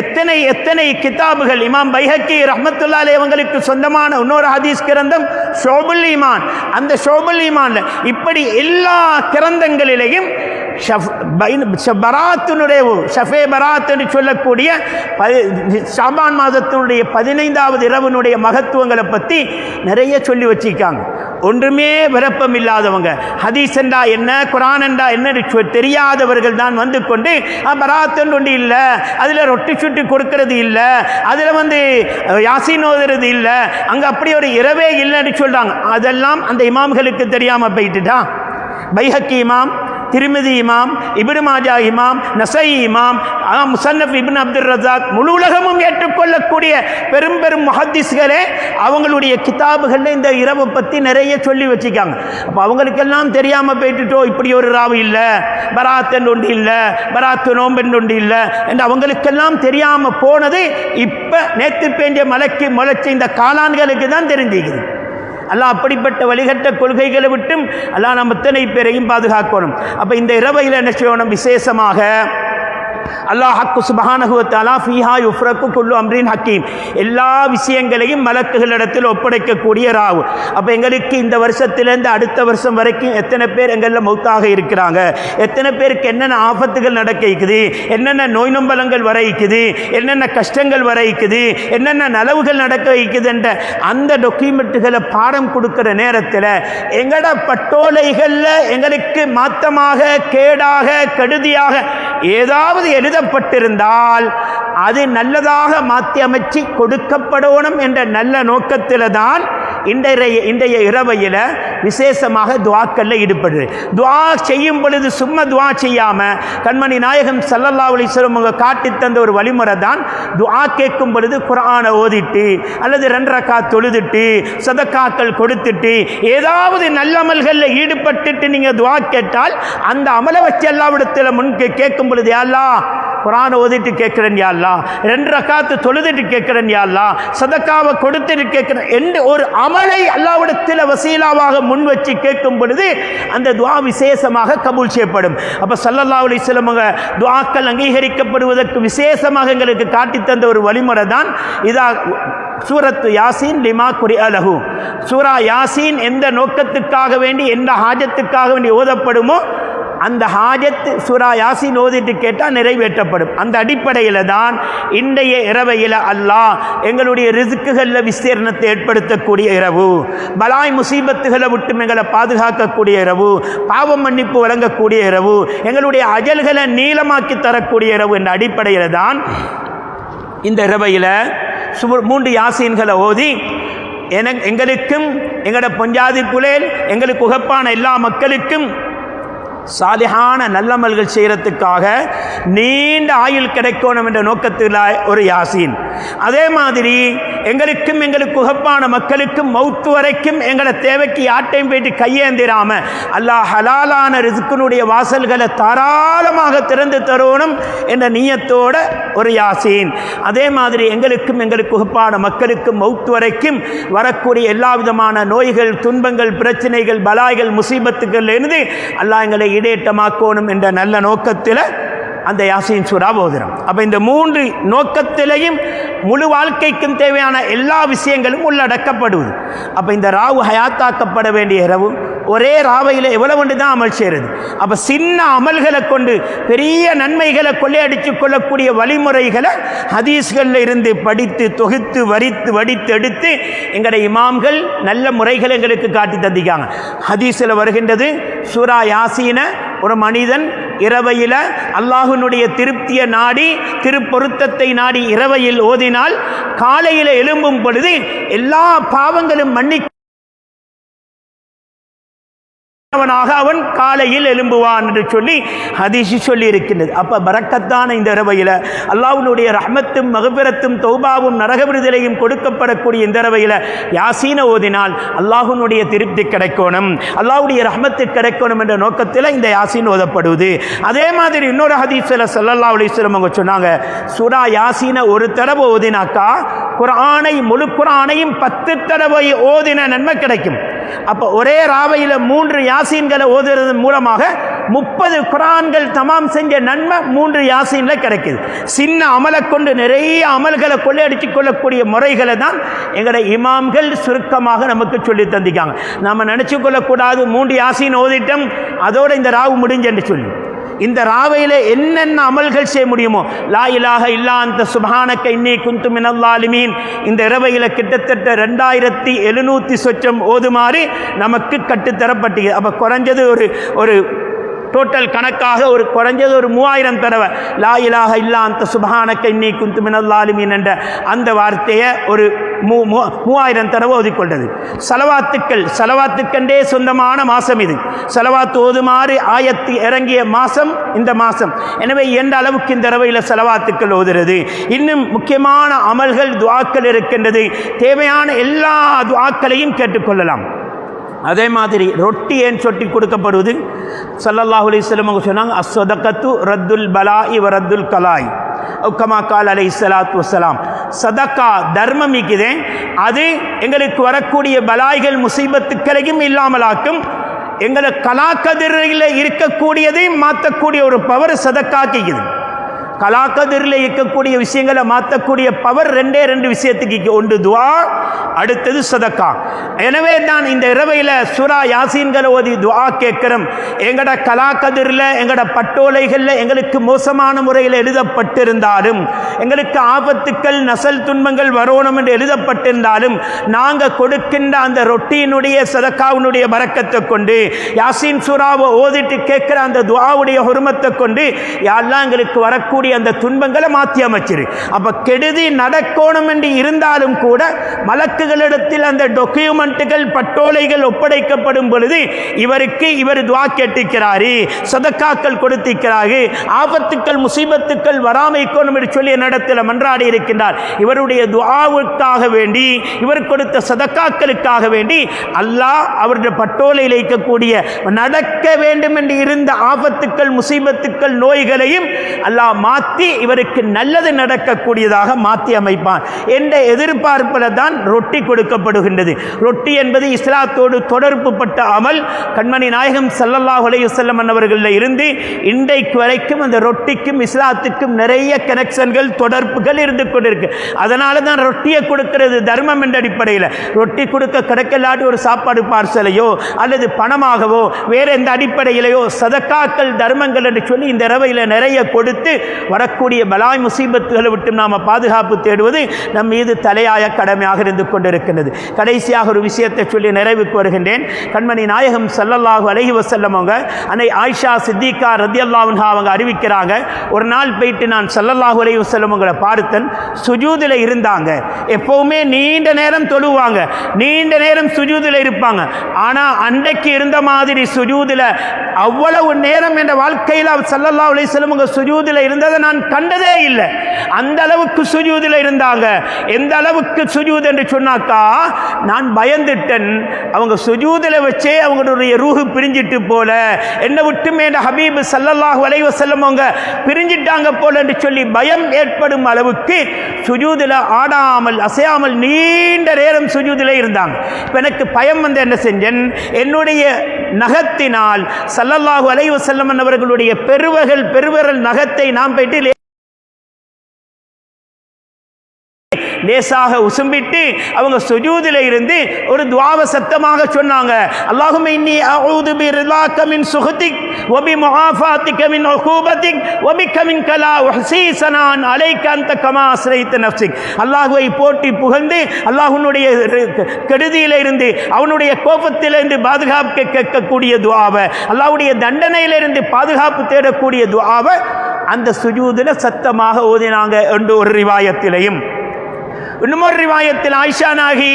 எத்தனை கிதாபுகள். இமாம் பைஹக்கி ரஹ்மத்துல்லாஹி அலைஹி அவங்களுக்கு சொந்தமான இன்னொரு ஹதீஸ் கிரந்தம் ஷுஅபுல் ஈமான். அந்த ஷுஅபுல் ஈமான்ல இப்படி எல்லா கிரந்தங்களிலேயும் பராத்தினுடைய ஷஃபே பராத் என்று சொல்லக்கூடிய ஷாபான் மாதத்தினுடைய 15வது இரவினுடைய மகத்துவங்களை பற்றி நிறைய சொல்லி வச்சிருக்காங்க. ஒன்றுமே விருப்பம் இல்லாதவங்க, ஹதீஸ் என்றா என்ன, குரான் என்றா என்ன தெரியாதவர்கள் தான் வந்து கொண்டு பராத் ஒன்று இல்லை, அதில் ரொட்டி சுட்டி கொடுக்கறது இல்லை, அதில் யாசீன் ஓதுறது இல்லை, அங்கே அப்படி ஒரு இரவே இல்லைன்னு சொல்கிறாங்க. அதெல்லாம் அந்த இமாம்களுக்கு தெரியாமல் போயிட்டுட்டா. பைஹக்கி இமாம், திர்மிதி இமாம், இப்னு மாஜா இமாம், நஸாயி இமாம், முஸன்னஃப் இப்னு அப்துர் ரஸாக், முழு உலகமும் ஏற்றுக்கொள்ளக்கூடிய பெரும் பெரும் முஹத்திஸ்களே அவங்களுடைய கிதாபுகளில் இந்த இரவை பற்றி நிறைய சொல்லி வச்சுக்காங்க. அப்போ அவங்களுக்கெல்லாம் தெரியாமல் போயிட்டுட்டோ இப்படி ஒரு ராவு இல்லை, பராத் என்று ஒன்று இல்லை, பராத்து நோம்பு என்று ஒன்று இல்லை என்று அவங்களுக்கெல்லாம் தெரியாமல் போனது இப்போ நேற்று பேஞ்ச மலைக்கு முளைச்ச இந்த காளான்களுக்கு தான் தெரிஞ்சுக்குது. அல்லாஹ் அப்படிப்பட்ட வழிகட்ட கொள்கைகளை விட்டும் அல்லாஹ் நம்ம இத்தனை பேரையும் பாதுகாக்கணும். அப்போ இந்த இரவையில் என்ன செய்யணும், விசேஷமாக அல்லாஹ் சுப்ஹானஹு வ தஆலா ஃபீஹா யுஃப்ரகு குல்லு அம்ரின் ஹக்கீம், எல்லா விஷயங்களையும் மலக்குகளிடத்தில் ஒப்படைக்கக்கூடிய ராவு. அப்போ எங்களுக்கு இந்த வருஷத்திலேருந்து அடுத்த வருஷம் வரைக்கும் எத்தனை பேர் எங்களில் மௌத்தாக இருக்கிறாங்க, எத்தனை பேருக்கு என்னென்ன ஆபத்துகள் நடக்க இருக்குது, என்னென்ன நோய் நொம்பலங்கள் வர இருக்குது, என்னென்ன கஷ்டங்கள் வர இருக்குது, என்னென்ன நலவுகள் நடக்க வைக்குதுன்ற அந்த டாக்குமெண்ட்டுகளை பாடம் கொடுக்குற நேரத்தில் எங்களோட பட்டோலைகளில் எங்களுக்கு மாற்றமாக, கேடாக, கெடுதியாக ஏதாவது எழுதப்பட்டிருந்தால் அது நல்லதாக மாற்றி அமைச்சு கொடுக்கப்படணும் என்ற நல்ல நோக்கத்தில் தான் இன்றைய இரவையில் விசேஷமாக துஆக்களில் ஈடுபடுது. துஆ செய்யும் பொழுது சும்மா துஆ செய்யாமல் கண்மணி நாயகம் ஸல்லல்லாஹு அலைஹி வஸல்லம் அவங்க காட்டி தந்த ஒரு வழிமுறை தான், துஆ கேட்கும் பொழுது குர்ஆனை ஓதிட்டு அல்லது 2 ரக்காத் தொழுதுட்டு சதக்காக்கள் கொடுத்துட்டு ஏதாவது நல்ல அமல்களில் ஈடுபட்டுட்டு நீங்கள் துஆ கேட்டால் அந்த அமலை வச்சு அல்லாஹ்விடத்தில் கேட்கும் பொழுது, யா அல்லாஹ் குர்ஆனை ஓதிட்டு கேட்கிறேன், யா அல்லாஹ் 2 ரக்காத்து தொழுதுட்டு கேட்கிறேன், யா அல்லாஹ் சதக்காவை கொடுத்துட்டு கேட்கிறேன் என்று ஒரு அமலை அல்லாஹ்விடத்தில் வசீலாவாக முன் வச்சு கேட்கும் பொழுது அந்த துஆ விசேஷமாக கபூல் செய்யப்படும். அப்போ ஸல்லல்லாஹு அலைஹி வஸல்லம் துஆக்கள் அங்கீகரிக்கப்படுவதற்கு விசேஷமாக எங்களுக்கு காட்டி தந்த ஒரு வழிமுறை தான் இதா சூரத்து யாசீன் லிமா குரிஅ லஹு. சூரா யாசீன் எந்த நோக்கத்துக்காக வேண்டி, எந்த ஹாஜத்துக்காக வேண்டி ஓதப்படுமோ அந்த ஹாஜத் சூரா யாசீன் ஓதிட்டு கேட்டால் நிறைவேற்றப்படும். அந்த அடிப்படையில் தான் இன்றைய இரவையில் அல்லாஹ் எங்களுடைய ரிஸ்க்குகளில் விஸ்தீர்ணத்தை ஏற்படுத்தக்கூடிய இரவு, பலாய் முசீபத்துகளை விட்டு எங்களை பாதுகாக்கக்கூடிய இரவு, பாவம் மன்னிப்பு வழங்கக்கூடிய இரவு, எங்களுடைய அஜல்களை நீளமாக்கி தரக்கூடிய இரவு என்ற அடிப்படையில் தான் இந்த இரவையில் 3 யாசீன்களை ஓதி எங்களுக்கும் எங்களோட பொஞ்சாதி புலேல் எங்களுக்கு உகப்பான எல்லா மக்களுக்கும் சாலிஹான நல்லமல்கள் செய்கிறதுக்காக நீண்ட ஆயுள் கிடைக்கணும் என்ற நோக்கத்தில் ஒரு யாசீன். அதே மாதிரி எங்களுக்கு உகப்பான மக்களுக்கும் மௌத்து வரைக்கும் எங்களை தேவைக்கு யாட்டையும் போயிட்டு கையேந்திராமல் அல்லாஹ் ஹலாலான ரிஸ்கினுடைய வாசல்களை தாராளமாக திறந்து தருவணும் என்ற நியத்தோட ஒரு யாசீன். அதே மாதிரி எங்களுக்கு உகப்பான மக்களுக்கும் மௌத்து வரைக்கும் வரக்கூடிய எல்லா விதமான நோய்கள், துன்பங்கள், பிரச்சனைகள், பலாய்கள், முசீபத்துகள் இருந்து அல்லாஹ் எங்களை இடேட்டமாக்கணும் என்ற நல்ல நோக்கத்தில் அந்த யாசீன் சூரா ஓதுறோம். அப்போ இந்த 3 நோக்கத்திலையும் முழு வாழ்க்கைக்கும் தேவையான எல்லா விஷயங்களும் உள்ளடக்கப்படுவது. அப்போ இந்த ராவு ஹயாத்தாக்கப்பட வேண்டிய இரவு ஒரே ராவையில் எவ்வளவு தான் அமல் செய்கிறது. அப்போ சின்ன அமல்களை கொண்டு பெரிய நன்மைகளை கொள்ளையடித்து கொள்ளக்கூடிய வழிமுறைகளை ஹதீஸ்களில் இருந்து படித்து தொகுத்து வடித்து எடுத்து எங்களுடைய இமாம்கள் நல்ல முறைகளை எங்களுக்கு காட்டி தந்திக்காங்க. ஹதீஸில் வருகின்றது, சூரா யாசீன ஒரு மனிதன் இரவையில் அல்லாஹ்வினுடைய திருப்தியை நாடி திருப்பொருத்தத்தை நாடி இரவையில் ஓதினால் காலையில் எழும்பும் பொழுது எல்லா பாவங்களும் அவன் காலையில் எழும்புவான் என்று சொல்லி ஹதீஸ் சொல்லி இருக்கின்றது. அப்ப பரக்கத்தான இந்த இரவையில் அல்லாஹ்வுடைய ரஹ்மத்தும் மக்ஃபிரத்தும் தௌபாவும் நரக விடுதலையும் கொடுக்கப்படக்கூடிய இந்த இரவையில் யாசீன ஓதினால் அல்லாஹ்வுடைய திருப்தி கிடைக்கணும், அல்லாஹ்வுடைய ரஹ்மத்து கிடைக்கணும் என்ற நோக்கத்தில் இந்த யாசீன் ஓதப்படுவது. அதே மாதிரி இன்னொரு ஹதீஸில் ஸல்லல்லாஹு அலைஹி வஸல்லம் அவங்க சொன்னாங்க, சூரா யாசீன ஒரு தடவை ஓதினாக்கா முழு குர்ஆனையும் 10 தடவை ஓதின நன்மை கிடைக்கும். அப்போ ஒரே ராவையில் 3 யாசீன்களை ஓதுறது மூலமாக 30 குர்ஆன்கள் தமாம் செஞ்ச நன்மை 3 யாசீன்ல கிடைக்குது. சின்ன அமலை கொண்டு நிறைய அமல்களை கொள்ளையடிச்சு கொள்ளக்கூடிய முறைகளை தான் எங்களுடைய இமாம்கள் சுருக்கமாக நமக்கு சொல்லி தந்திக்காங்க. நம்ம நினைச்சு கொள்ளக்கூடாது 3 யாசீன் ஓதிட்டம் அதோட இந்த ராவு முடிஞ்சென்று சொல்லி. இந்த ராவையில் என்னென்ன அமல்கள் செய்ய முடியுமோ, லா இலாஹ இல்லா அன்த சுப்ஹானக இன்னீ குன்து மினல் ஸாலிமீன், இந்த இரவையில் கிட்டத்தட்ட 2700 சொச்சம் ஓதுமாறு நமக்கு கட்டுத்தரப்பட்டது. அப்போ குறைஞ்சது ஒரு டோட்டல் கணக்காக குறைஞ்சது ஒரு 3000 தடவை லா இலாஹ இல்லா அன்த சுப்ஹானக இன்னீ குன்து மினல் ஸாலிமீன் என்ற அந்த வார்த்தையை ஒரு 3000 தடவை ஓதிக்கொண்டது. சலவாத்துக்கென்றே சொந்தமான மாதம் இது. சலவாத்து ஓதுமாறு ஆயத்து இறங்கிய மாதம் இந்த மாதம். எனவே எந்த அளவுக்கு இந்த இரவையில் சலவாத்துக்கள் ஓதுறது, இன்னும் முக்கியமான அமல்கள் துஆக்கள் இருக்கின்றது. தேவையான எல்லா துஆக்களையும் கேட்டுக்கொள்ளலாம். அதே மாதிரி ரொட்டி ஏன் சொட்டி கொடுக்கப்படுவது, ஸல்லல்லாஹு அலைஹி வஸல்லம் அவங்க சொன்னாங்க, அஸ்ஸதகத்து ரத்துல் பலாஇ வ ரத்துல் கலாய் கமா கால் அலைஹிஸ்ஸலாத்து வஸ்ஸலாம். சதக்கா தர்மம் இருக்குதே, அது எங்களுக்கு வரக்கூடிய பலாய்கள் முசீபத்துக்களையும் இல்லாமலாக்கும். எங்களை கலாக்கதிரில் இருக்கக்கூடியதையும் மாற்றக்கூடிய ஒரு பவர் சதக்காக்கிக்குது. கலாக்கதிரில் இருக்கக்கூடிய விஷயங்களை மாற்றக்கூடிய பவர் 2 விஷயத்துக்கு, ஒன்று துஆ, அடுத்தது சதக்கா. எனவே தான் இந்த இரவையில் சூரா யாசீன்களை ஓதி துஆ கேட்கிறோம். எங்கட கலாக்கதிரில் எங்கட பட்டோலைகளில் எங்களுக்கு மோசமான முறையில் எழுதப்பட்டிருந்தாலும், எங்களுக்கு ஆபத்துக்கள் நசல் துன்பங்கள் வரணும் என்று எழுதப்பட்டிருந்தாலும், நாங்கள் கொடுக்கின்ற அந்த ரொட்டியினுடைய சதக்காவினுடைய பரக்கத்தை கொண்டு யாசீன் சூராவை ஓதிட்டு கேட்கிற அந்த துஆவுடைய ஹுர்மத்தை கொண்டு யா அல்லாஹ் எங்களுக்கு வரக்கூடிய அந்த துன்பங்களை மாற்றி அமைச்சிரு. அப்ப கெடுதி நடக்கணும் என்று இருந்தாலும் கூட மலக்குகளிடத்தில் அந்த டாக்குமெண்ட்டுகள் பட்டோலைகள் ஒப்படைக்கப்படும் பொழுது இவர் துஆ கேட்டிருக்கிறாரு, சதக்காக்கள் கொடுத்திருக்கிறாரு, ஆபத்துக்கள் முசீபத்துக்கள் வராமைக்கணும் என்று சொல்லி என்னிடத்தில் மன்றாடி இருக்கின்றார். இவருடைய துஆவுக்காக வேண்டி, இவர் கொடுத்த சதக்காக்களுக்காக வேண்டி அல்லாஹ் அவருடைய பட்டோலையில் இருக்கக்கூடிய நடக்க வேண்டும் என்று இருந்த ஆபத்துக்கள் முசீபத்துக்கள் நோய்களையும் அல்லாஹ் மாற்றி இவருக்கு நல்லது நடக்கக்கூடியதாக மாற்றி அமைப்பான் என்ற எதிர்பார்ப்பில் தான் ரொட்டி கொடுக்கப்படுகின்றது. ரொட்டி என்பது இஸ்லாத்தோடு தொடர்பு பட்ட அமல். கண்மணி நாயகம் ஸல்லல்லாஹு அலைஹி வஸல்லம் அவர்களில் இருந்து இன்றைக்கு வரைக்கும் அந்த ரொட்டிக்கும் இஸ்லாத்துக்கும் நிறைய கனெக்ஷன்கள் தொடர்புகள் இருந்து கொண்டிருக்கு. அதனால தான் ரொட்டியை கொடுக்கிறது தர்மம் என்ற அடிப்படையில். ரொட்டி கொடுக்க கிடைக்கலாட்டி ஒரு சாப்பாடு பார்சலையோ அல்லது பணமாகவோ வேற எந்த அடிப்படையிலையோ சதக்காக்கள் தர்மங்கள் என்று சொல்லி இந்த இரவையில் நிறைய கொடுத்து வரக்கூடிய பலாய் முசீபத்துகளை விட்டு நாம் பாதுகாப்பு தேடுவது நம் மீது தலையாய கடமையாக இருந்து கொண்டிருக்கின்றது. கடைசியாக ஒரு விஷயத்தை சொல்லி நிறைவுக்கு வருகின்றேன். கண்மணி நாயகம் ஸல்லல்லாஹு அலைஹி வஸல்லம் அவங்க அன்னை ஆயிஷா சித்திகா ரலியல்லாஹு அன்ஹா அவங்க அறிவிக்கிறாங்க, ஒரு நாள் போயிட்டு நான் ஸல்லல்லாஹு அலைஹி வஸல்லம் அவங்களை பார்த்தேன், சுஜூதில் இருந்தாங்க. எப்பவுமே நீண்ட நேரம் தொழுவாங்க, நீண்ட நேரம் சுஜூதில் இருப்பாங்க. ஆனால் அன்றைக்கு இருந்த மாதிரி சுஜூதில் அவ்வளவு நேரம் என்ற வாழ்க்கையில் ஸல்லல்லாஹு அலைஹி வஸல்லம் அவங்க சுஜூதில் இருந்ததை நான் கண்டதே இல்லை. அந்த அளவுக்கு சுஜூதில் இருந்தாங்க. எந்த அளவுக்கு சுஜூத் என்று சொன்னாக்கா, நான் பயந்துட்டேன், அவங்க சுஜூதில் வச்சே அவங்களுடைய ரூஹு பிரிஞ்சிட்டு போல, என்னை விட்டு மேல ஹபீப் ஸல்லல்லாஹு அலைஹி வஸல்லம் அவங்க பிரிஞ்சிட்டாங்க போல என்று சொல்லி பயம் ஏற்படும் அளவுக்கு சுஜூதில் ஆடாமல் அசையாமல் நீண்ட நேரம் சுஜூதில் இருந்தாங்க. இப்போ எனக்கு பயம் வந்து என்ன செஞ்சேன், என்னுடைய நகத்தினால் ஸல்லல்லாஹு அலைஹி வஸல்லம் அவர்களுடைய பெருவிரல் நகத்தை நாம் போயிட்டு லேசாக உசும்பிட்டு அவங்க சுஜூதில் இருந்து ஒரு துஆவை சத்தமாக சொன்னாங்க. அல்லாஹும்ம இன்னி அஊது பிரிலாக மின் சுஹ்திக் வ பிமுஆஃபாதிக மின் உகூபதிக் வ பிக மின்க லா உஹ்ஸீ ஸனான் அலைக அன்த கமா அஸ்ரைத நஃப்ஸிக். அல்லாஹ்வை போற்றி புகழ்ந்து அல்லாஹ்வுடைய கெடுதியில இருந்து அவனுடைய கோபத்திலிருந்து பாதுகாப்பு கேட்கக்கூடிய துஆவை, அல்லாஹ்வுடைய தண்டனையிலிருந்து பாதுகாப்பு தேடக்கூடிய துஆவை அந்த சுஜூதில் சத்தமாக ஓதினாங்க என்று ஒரு ரிவாயத்திலையும். இன்னொரு ரிவாயத்தில் ஆயிஷா நாகி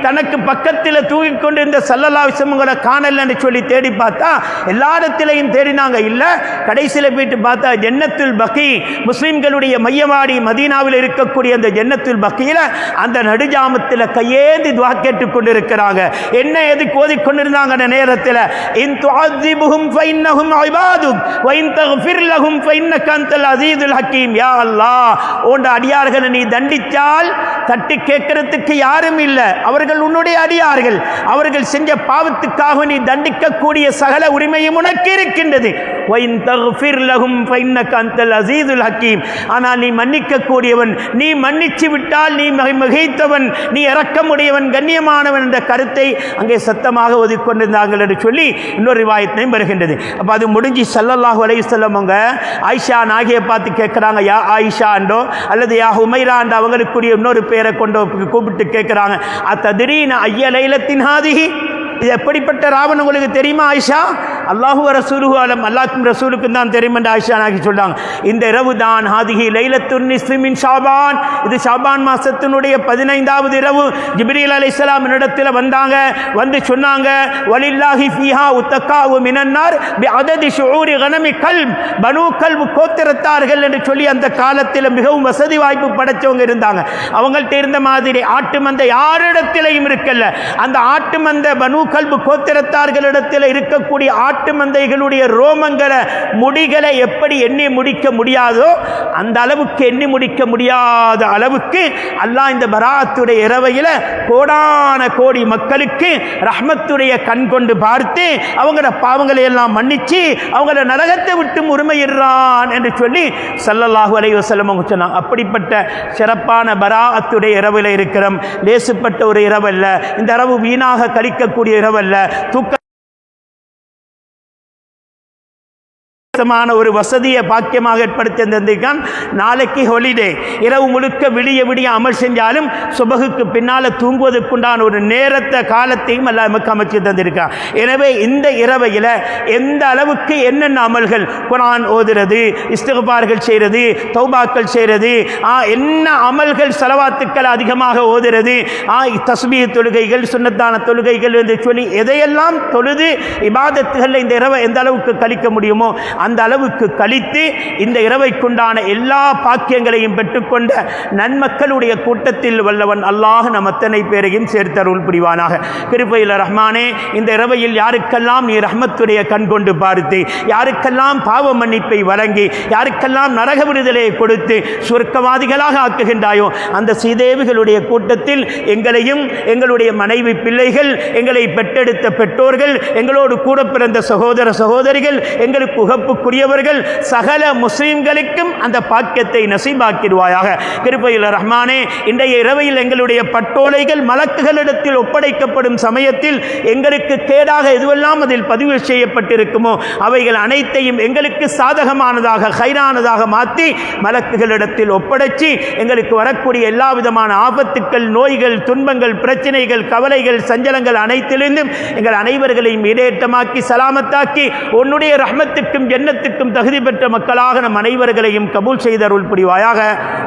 தனக்கு பக்கத்தில் தூங்கிக் கொண்டிருந்த ஸல்லல்லாஹு அலைஹி வஸல்லம் காணல் என்று சொல்லி தேடி பார்த்தா எல்லா இடத்திலையும் தேடினாங்க, இல்லை. கடைசியில் போயிட்டு பார்த்தா ஜன்னத்துல் பக்கி, முஸ்லிம்களுடைய மையவாடி மதீனாவில் இருக்கக்கூடிய அந்த ஜன்னத்துல் பக்கியில் அந்த நடுஜாமத்தில் கையேந்தி துஆ கேட்டுக் கொண்டிருக்கிறாங்க. என்ன எதுக்கு ஓதிக்கொண்டிருந்தாங்க அந்த நேரத்தில், இன் துஅஸிபுஹும் ஃபஇன்னஹும் இபாதுக் வ இன் தக்ஃபிர் லஹும் ஃபஇன்னக அன்தல் அஸீஸுல் ஹக்கீம். யா அல்லாஹ், உன் அடியார்களை நீ தண்டித்தால் தட்டி கேட்கறதுக்கு யாரும் இல்லை, அவர்கள் உன்னுடைய அடியார்கள், அவர்கள் செஞ்ச பாவத்துக்காக நீ தண்டிக்கக்கூடிய சகல உரிமையும் உனக்கு இருக்கின்றது. ஆனால் நீ மன்னிக்க கூடியவன், நீ மன்னிச்சு விட்டால் நீ மிகைத்தவன், நீ இரக்கமுடையவன், கண்ணியமானவன் என்ற கருத்தை அங்கே சத்தமாக ஒதுக்கொண்டிருந்தார்கள் என்று சொல்லி இன்னொரு ரிவாயத்தையும் வருகின்றது. அப்போ அது முடிஞ்சு ஸல்லல்லாஹு அலைஹி வஸல்லம் அவங்க ஆயிஷா நாகியை பார்த்து கேட்குறாங்க, யா ஆயிஷா அண்டோ அல்லது யா ஹுமைரா அண்டோ அவங்களுக்குரிய இன்னொரு பேரை கொண்டு கூப்பிட்டு கேட்குறாங்க, அத்தத்ரீன ஐய லைலத்தின் ஹாதிஹி, இது எப்படிப்பட்ட ராவன் உங்களுக்கு தெரியுமா ஆயிஷா? அல்லாஹு ரசூலுஹு அலம், அல்லாஹ்வும் ரசூலுக்கும் தான் தெரியும் என்று ஆயிஷா நாகி சொல்றாங்க. இந்த இரவு தான் ஹாதிஹி லைலத்துன் நிஸ்ஃபி மின் ஷாபான், இது ஷாபான் மாசத்தினுடைய 15வது இரவு. ஜிப்ரீல் அலைஹிஸ்ஸலாம் இடத்துல வந்தாங்க, வந்து சொன்னாங்க, வலில்லாஹி ஃபீஹா உத்தகாஉ மினன்னார் பிஅததி ஷுஊரி கனமி கல்ப், பனூ கல்ப் கோத்திரத்தார்கள் என்று சொல்லி அந்த காலத்தில் மிகவும் வசதி வாய்ப்பு படைச்சவங்க இருந்தாங்க. அவங்கள்ட்ட இருந்த மாதிரி ஆட்டு மந்தை யாரிடத்திலையும் இருக்கல்ல. அந்த ஆட்டு மந்தை பனூ கல்ப் கோத்திரத்தார்களிடத்தில் இருக்கக்கூடிய ஆட்டு மந்தைகளுடைய ரோமங்களை முடிகளை எப்படி எண்ணி முடிக்க முடியாதோ அந்த அளவுக்கு எண்ணி முடிக்க முடியாத அளவுக்கு அல்லாஹ் இந்த பராத்துடைய இரவையில் கோடான கோடி மக்களுக்கு ரஹ்மத்துடைய கண் கொண்டு பார்த்து அவங்களோட பாவங்களை எல்லாம் மன்னிச்சு அவங்கள நரகத்தை விட்டு உரிமையிடுறான் என்று சொல்லி ஸல்லல்லாஹு அலைஹி வஸல்லம் சொன்னாங்க. அப்படிப்பட்ட சிறப்பான பராத்துடைய இரவில் இருக்கிறோம். லேசுப்பட்ட ஒரு இரவல்ல, இந்த இரவு வீணாக கழிக்கக்கூடிய இரவல்ல, தூக்க ஒரு வசதியை பாக்கியமாக ஏற்படுத்தி தந்திருக்கான். நாளைக்கு ஹாலிடே, இரவு முழுக்க விடிய அமல் செஞ்சாலும் சுபகுக்கு பின்னால் தூங்குவதற்குண்டான ஒரு நேரத்தை காலத்தையும் எல்லாம் நமக்கு அமைச்சு தந்திருக்கான். எனவே இந்த இரவையில் எந்த அளவுக்கு என்னென்ன அமல்கள், குர்ஆன் ஓதுறது, இஸ்திக்பார்கள் செய்கிறது, தௌபாக்கள் செய்கிறது, என்ன அமல்கள், ஸலவாத்துக்கள் அதிகமாக ஓதுறது, தஸ்பீஹ் தொழுகைகள், சுன்னத்தான தொழுகைகள் என்று சொல்லி எதையெல்லாம் தொழுது இபாதத்துகளில் இந்த இரவை எந்த அளவுக்கு கழிக்க முடியுமோ அந்த அளவுக்கு கழித்து இந்த இரவைக்குண்டான எல்லா பாக்கியங்களையும் பெற்றுக்கொண்ட நன்மக்களுடைய கூட்டத்தில் வல்லவன் அல்லாஹ் நம் அத்தனை பேரையும் சேர்த்தருள் புரிவானாக. கிருபையில் ரஹ்மானே, இந்த இரவையில் யாருக்கெல்லாம் நீ ரஹ்மத்துடைய கண் கொண்டு பார்த்து, யாருக்கெல்லாம் பாவ மன்னிப்பை வழங்கி, யாருக்கெல்லாம் நரக விடுதலையை கொடுத்து சுவர்க்கவாதிகளாக ஆக்குகின்றாயோ அந்த சீதேவிகளுடைய கூட்டத்தில் எங்களையும், எங்களுடைய மனைவி பிள்ளைகள், எங்களை பெற்றெடுத்த பெற்றோர்கள், எங்களோடு கூட பிறந்த சகோதர சகோதரிகள், எங்களுக்கு உகப்புக்குரியவர்கள், சகல முஸ்லிம்களுக்கும் அந்த பாக்கியத்தை நசீபாக்கிடுவாயாக. கிருபையில் ரஹ்மானே, இன்றைய இரவையில் எங்களுடைய பட்டோலைகள் மலக்குகளிடத்தில் ஒப்படைக்கப்படும் சமயத்தில் எங்களுக்கு கேடாக எதுவெல்லாம் அதில் பதிவு செய்யப்பட்டிருக்குமோ அவைகள் அனைத்தையும் எங்களுக்கு சாதகமானதாக ஹைரானதாக மாற்றி மலக்குகளிடத்தில் ஒப்படைச்சி எங்களுக்கு வரக்கூடிய எல்லா விதமான ஆபத்துக்கள், நோய்கள், துன்பங்கள், பிரச்சனைகள், கவலைகள், சஞ்சலங்கள் அனைத்திலிருந்தும் எங்கள் அனைவர்களையும் ஈடேற்றமாக்கி சலாமத்தாக்கி உன்னுடைய ரஹ்மத்துக்கும் ஜன்னத்துக்கும் தகுதி பெற்ற மக்களாக நம் அனைவர்களையும் கபூல் செய்தருள் புரிவாயாக.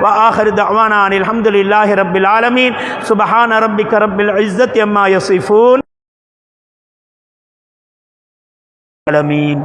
வ ஆகிரு தஅவானா அனில் ஹம்துலில்லாஹி ரப்பில் ஆலமீன். சுப்ஹான ரப்பிக ரப்பில் இஸ்ஸத்தி அம்மா யசிஃபூன். ஆமீன்.